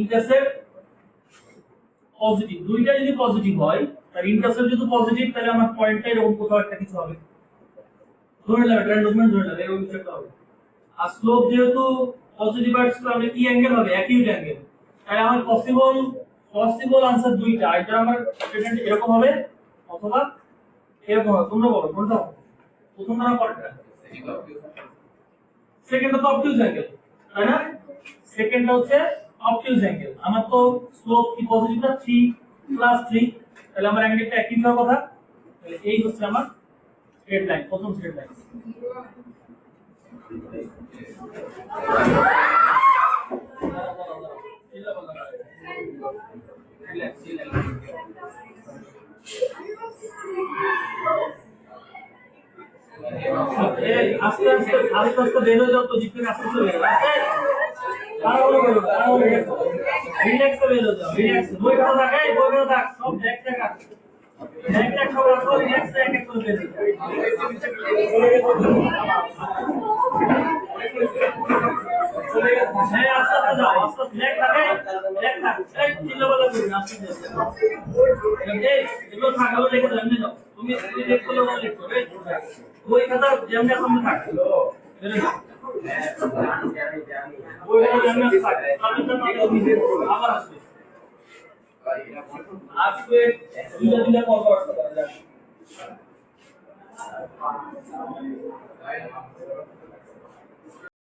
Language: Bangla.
ইন্টারসেপ্ট পজিটিভ, দুইটা যদি পজিটিভ হয় তাহলে ইন্টারসেপ্ট যদি পজিটিভ তাহলে আমার পয়েন্টটা এরকম কোথাও একটা কিছু হবে, ধরে নেবে ট্রান্সফরমেশন ধরে নেবে এরকম কিছু একটা হবে। আর স্লোপ যেহেতু পজিটিভ আসছে তাহলে কি অ্যাঙ্গেল হবে, অ্যাকিউট অ্যাঙ্গেল। তাহলে আমার পসিবল আনসার দুইটা, এটা আমার স্টুডেন্ট এরকম হবে অথবা এরকম হবে। তোমরা বলো কোনটা হবে, প্রথমটা না পরেরটা? সেকেন্ডটা তো অবটিউজ অ্যাঙ্গেল, তাই না? সেকেন্ডটা হচ্ছে অবটিউজ অ্যাঙ্গেল। আমার তো স্লোপ কি পজিটিভ না 3 + 3, তাহলে আমার অ্যাঙ্গেলটা একই হওয়ার কথা। তাহলে এই হচ্ছে আমার স্ট্রেট লাইন, প্রথম স্ট্রেট লাইন। আস্তে আস্তে আস্তে আস্তে বের হয়ে যাও তো, জিপে আস্তে আস্তে বের হয়ে যাও। তাড়াহুড়ো করো না, তাড়াহুড়ো করো না। রিল্যাক্স বের হয়ে যাও, রিল্যাক্স। বই খাতা থাকে, বই খাতা থাক, সব দেখ দেখা। দেখ দেখ সব রাখো, রিল্যাক্স এক এক করে বের হয়ে যাও। হ্যাঁ আস্তে আস্তে যাও, আস্তে আস্তে দেখ থাকে, দেখ থাক। এই চিল্লাপাল্লা করবি না, আস্তে আস্তে। এই এগুলো থাকলো রেখে দাও, এমনি যাও। তুমি লেট করলে ওরা লেট করবে। বই খাতা যেমনি সামনে থাক, বের হয়ে যাও। বই খাতা যেমনি থাক, আবার আসবে। আজকে দুইটা দিনে পর পর আসতে পারে।